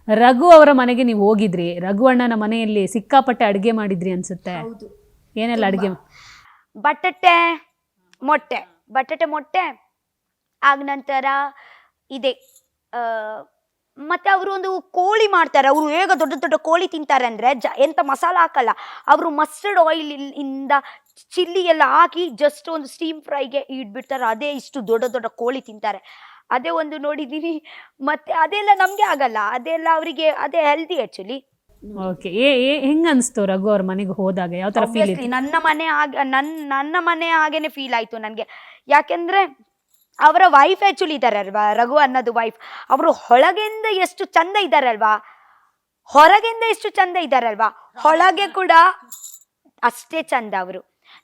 ರಘು ಅವರ ಮನೆಗೆ ನೀವು ಹೋಗಿದ್ರಿ, ರಘು ಅಣ್ಣನ ಮನೆಯಲ್ಲಿ ಸಿಕ್ಕಾಪಟ್ಟೆ ಅಡುಗೆ ಮಾಡಿದ್ರಿ ಅನ್ಸುತ್ತೆ. ಏನೆಲ್ಲ ಅಡುಗೆ? ಬಟಾಟೆ ಮೊಟ್ಟೆ ಆಗ ನಂತರ ಇದೆ ಮತ್ತೆ ಅವರು ಒಂದು ಕೋಳಿ ಮಾಡ್ತಾರೆ. ಅವರು ಹೇಗ ದೊಡ್ಡ ದೊಡ್ಡ ಕೋಳಿ ತಿಂತಾರೆ ಅಂದರೆ ಎಂತ ಮಸಾಲ ಹಾಕಲ್ಲ, ಅವರು ಮಸ್ಟರ್ಡ್ ಆಯಿಲ್ ಇಂದ ಚಿಲ್ಲಿ ಎಲ್ಲ ಹಾಕಿ ಜಸ್ಟ್ ಒಂದು ಸ್ಟೀಮ್ ಫ್ರೈಗೆ ಇಟ್ಬಿಡ್ತಾರೆ. ಅದೇ ಇಷ್ಟು ದೊಡ್ಡ ದೊಡ್ಡ ಕೋಳಿ ತಿಂತಾರೆ. ಅದೇ ಒಂದು ನೋಡಿದ್ದೀನಿ. ಮತ್ತೆ ಅದೆಲ್ಲ ನಮಗೆ ಆಗಲ್ಲ, ಅದೆಲ್ಲ ಅವರಿಗೆ ಅದೇ ಹೆಲ್ದಿ ಆ್ಯಕ್ಚುಲಿ. ಓಕೆ, ಹೆಂಗೆ ಅನಿಸ್ತು ರಘು ಅವ್ರ ಮನೆಗೆ ಹೋದಾಗ? ಯಾವ ಥರ ಫೀಲ್ ಇತ್ತು? ನನ್ನ ಮನೆ ಹಾಗೇನೆ ಫೀಲ್ ಆಯಿತು ನನಗೆ. ಯಾಕೆಂದರೆ ಅವರ ವೈಫ್ ಆ್ಯಕ್ಚುಲಿ ಇದ್ದಾರೆ ಅಲ್ವಾ, ರಘು ಅನ್ನೋದು ವೈಫ್. ಅವರು ಹೊಳಗೆಯಿಂದ ಎಷ್ಟು ಚಂದ ಇದ್ದಾರೆ ಅಲ್ವಾ, ಹೊರಗೆಯಿಂದ ಎಷ್ಟು ಚಂದ ಇದ್ದಾರೆ ಅಲ್ವಾ, ಹೊಳಗೆ ಕೂಡ ಅಷ್ಟೇ ಚಂದ ಅವರು.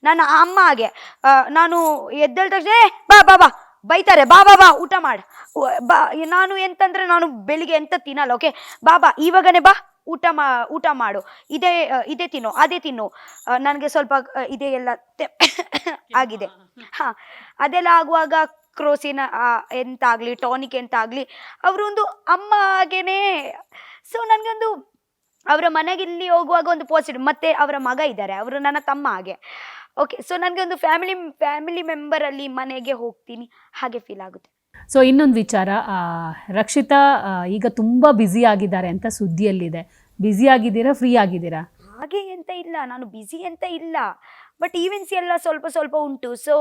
ನನ್ನ ಅಮ್ಮ ಹಾಗೆ, ನಾನು ಎದ್ದೇಳ ತಕ್ಷಣ ಬಾ ಬಾ ಬಾ ಬೈತಾರೆ, ಬಾ ಬಾ ಬಾ ಊಟ ಮಾಡು ಬಾ. ನಾನು ಎಂತಂದ್ರೆ ನಾನು ಬೆಳಿಗ್ಗೆ ಎಂತ ತಿನ್ನಲ್ಲ. ಓಕೆ ಬಾ ಬಾ ಇವಾಗನೇ ಬಾ ಊಟ ಮಾಡು, ಇದೇ ತಿನ್ನು ಅದೇ ತಿನ್ನು. ನನಗೆ ಸ್ವಲ್ಪ ಇದೇ ಎಲ್ಲ ಆಗಿದೆ. ಹಾಂ, ಅದೆಲ್ಲ ಆಗುವಾಗ ಕ್ರೋಸಿನ್ ಎಂತ ಆಗಲಿ ಟಾನಿಕ್ ಎಂತ ಆಗಲಿ ಅವರು ಒಂದು ಅಮ್ಮ ಹಾಗೇನೆ. ಸೊ ನನಗೊಂದು ಅವರ ಮನೆಗೆ ಇಲ್ಲಿ ಹೋಗುವಾಗ ಒಂದು ಪಾಸಿಟಿವ್. ಮತ್ತು ಅವರ ಮಗ ಇದ್ದಾರೆ, ಅವರು ನನ್ನ ತಮ್ಮ ಹಾಗೆ. ಓಕೆ, ಸೊ ನನಗೆ ಒಂದು ಫ್ಯಾಮಿಲಿ ಮೆಂಬರಲ್ಲಿ ಮನೆಗೆ ಹೋಗ್ತೀನಿ ಹಾಗೆ ಫೀಲ್ ಆಗುತ್ತೆ. ಸೊ ಇನ್ನೊಂದು ವಿಚಾರ, ರಕ್ಷಿತಾ ಈಗ ತುಂಬ ಬ್ಯುಸಿ ಆಗಿದ್ದಾರೆ ಅಂತ ಸುದ್ದಿಯಲ್ಲಿದೆ. ಬ್ಯುಸಿ ಆಗಿದ್ದೀರಾ, ಫ್ರೀ ಆಗಿದ್ದೀರಾ? ಹಾಗೆ ಎಂತ ಇಲ್ಲ, ನಾನು ಬ್ಯುಸಿ ಅಂತ ಇಲ್ಲ, ಬಟ್ ಈವೆಂಟ್ಸ್ ಎಲ್ಲ ಸ್ವಲ್ಪ ಸ್ವಲ್ಪ ಉಂಟು. ಸೊ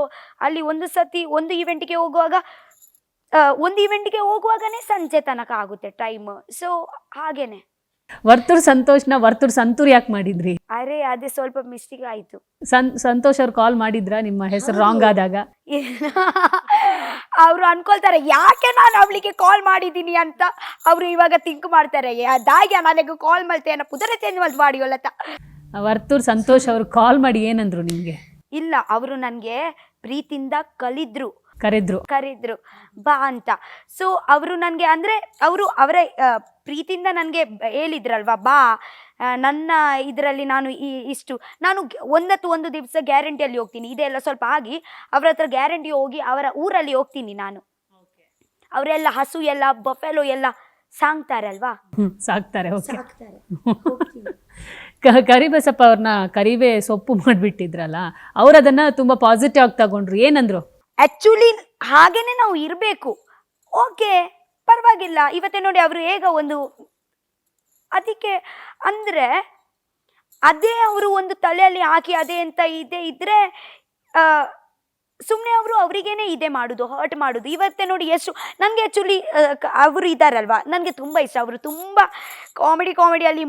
ಅಲ್ಲಿ ಒಂದು ಸತಿ ಒಂದು ಈವೆಂಟಿಗೆ ಹೋಗುವಾಗನೇ ಸಂಜೆ ತನಕ ಆಗುತ್ತೆ ಟೈಮ್. ಸೊ ಹಾಗೇನೆ. ವರ್ತೂರ್ ಸಂತೂರ್ ಯಾಕೆ ಮಾಡಿದ್ರಿ? ಅರೆ ಅದೇ ಸ್ವಲ್ಪ ಮಿಸ್ಟೇಕ್ ಆಯ್ತು. ಸಂತೋಷ್ ಅವ್ರು ಕಾಲ್ ಮಾಡಿದ್ರ ನಿಮ್ಮ ಹೆಸರು ರಾಂಗ್ ಆದಾಗ? ಅವರು ಅನ್ಕೊಳ್ತಾರೆ ಯಾಕೆ ನಾನು ಅವಳಿಗೆ ಕಾಲ್ ಮಾಡಿದ್ದೀನಿ ಅಂತ. ಅವರು ಇವಾಗ ಥಿಂಕ್ ಮಾಡ್ತಾರೆ, ದಾಗ್ಯ ನನಗೆ ಕಾಲ್ ಮಾಡ್ತೇನೆ ಪುದರ ಚೇಂಜ್ ಮಾಡಿ ಒಲ್ಲತ್ತ. ವರ್ತೂರ್ ಸಂತೋಷ್ ಅವರು ಕಾಲ್ ಮಾಡಿ ಏನಂದ್ರು ನಿಮ್ಗೆ? ಇಲ್ಲ, ಅವರು ನನಗೆ ಪ್ರೀತಿಯಿಂದ ಕರೆದ್ರು ಬಾ ಅಂತ. ಸೊ ಅವರು ನನಗೆ ಅಂದರೆ ಅವರ ಪ್ರೀತಿಯಿಂದ ನನಗೆ ಹೇಳಿದ್ರಲ್ವಾ, ಬಾ ನನ್ನ ಇದರಲ್ಲಿ ನಾನು ನಾನು ಒಂದು ದಿವಸ ಗ್ಯಾರಂಟಿಯಲ್ಲಿ ಹೋಗ್ತೀನಿ. ಇದೆಲ್ಲ ಸ್ವಲ್ಪ ಆಗಿ ಅವರ ಹತ್ರ ಗ್ಯಾರಂಟಿ ಹೋಗಿ ಅವರ ಊರಲ್ಲಿ ಹೋಗ್ತೀನಿ ನಾನು. ಅವರೆಲ್ಲ ಹಸು ಎಲ್ಲ ಬಫೆಲೋ ಎಲ್ಲ ಸಾಕ್ತಾರಲ್ವಾ, ಸಾಕ್ತಾರೆ. ಕರಿಬಸಪ್ಪ ಅವ್ರನ್ನ ಕರಿವೆ ಸೊಪ್ಪು ಮಾಡಿಬಿಟ್ಟಿದ್ರಲ್ಲ, ಅವ್ರು ಅದನ್ನ ತುಂಬಾ ಪಾಸಿಟಿವ್ ಆಗಿ ತಗೊಂಡ್ರು. ಏನಂದ್ರು? ಆ್ಯಕ್ಚುಲಿ ಹಾಗೇನೆ ನಾವು ಇರಬೇಕು. ಓಕೆ ಪರವಾಗಿಲ್ಲ. ಇವತ್ತೇ ನೋಡಿ ಅವರು ಹೇಗ ಒಂದು ಅದಕ್ಕೆ ಅಂದರೆ ಅದೇ ಅವರು ಒಂದು ತಲೆಯಲ್ಲಿ ಹಾಕಿ ಅದೇ ಅಂತ ಇದ್ರೆ ಸುಮ್ಮನೆ ಅವರಿಗೇನೆ ಇದೇ ಮಾಡೋದು, ಹರ್ಟ್ ಮಾಡೋದು. ಇವತ್ತೇ ನೋಡಿ ಎಷ್ಟು ನನಗೆ ಆ್ಯಕ್ಚುಲಿ ಅವರು ಇದ್ದಾರಲ್ವಾ, ನನಗೆ ತುಂಬ ಇಷ್ಟ. ಅವರು ತುಂಬ ಕಾಮಿಡಿಯಲ್ಲಿ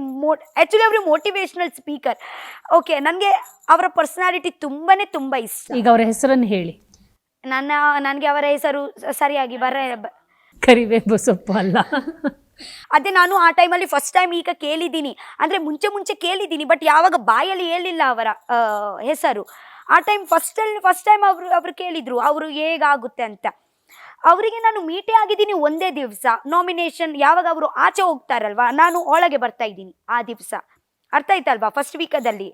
ಆ್ಯಕ್ಚುಲಿ ಅವರು ಮೋಟಿವೇಶ್ನಲ್ ಸ್ಪೀಕರ್. ಓಕೆ, ನನಗೆ ಅವರ ಪರ್ಸನಾಲಿಟಿ ತುಂಬ ಇಷ್ಟ. ಈಗ ಅವರ ಹೆಸರನ್ನು ಹೇಳಿ. ನನಗೆ ಅವರ ಹೆಸರು ಸರಿಯಾಗಿ ಕರಿಬೇವು ಸೊಪ್ಪು ಅಲ್ಲ. ಅದೇ ನಾನು ಆ ಟೈಮಲ್ಲಿ ಫಸ್ಟ್ ಟೈಮ್ ಈಗ ಕೇಳಿದ್ದೀನಿ, ಅಂದರೆ ಮುಂಚೆ ಕೇಳಿದ್ದೀನಿ, ಬಟ್ ಯಾವಾಗ ಬಾಯಲ್ಲಿ ಹೇಳಿಲ್ಲ ಅವರ ಹೆಸರು. ಆ ಟೈಮ್ ಫಸ್ಟ್ ಟೈಮ್ ಅವರು ಕೇಳಿದ್ರು ಅವರು ಹೇಗಾಗುತ್ತೆ ಅಂತ. ಅವರಿಗೆ ನಾನು ಮೀಟೇ ಆಗಿದ್ದೀನಿ ಒಂದೇ ದಿವಸ. ನಾಮಿನೇಷನ್ ಯಾವಾಗ ಅವರು ಆಚೆ ಹೋಗ್ತಾರಲ್ವಾ, ನಾನು ಒಳಗೆ ಬರ್ತಾ ಇದ್ದೀನಿ ಆ ದಿವಸ. ಅರ್ಥ ಆಯ್ತಲ್ವಾ? ಫಸ್ಟ್ ವೀಕದಲ್ಲಿ.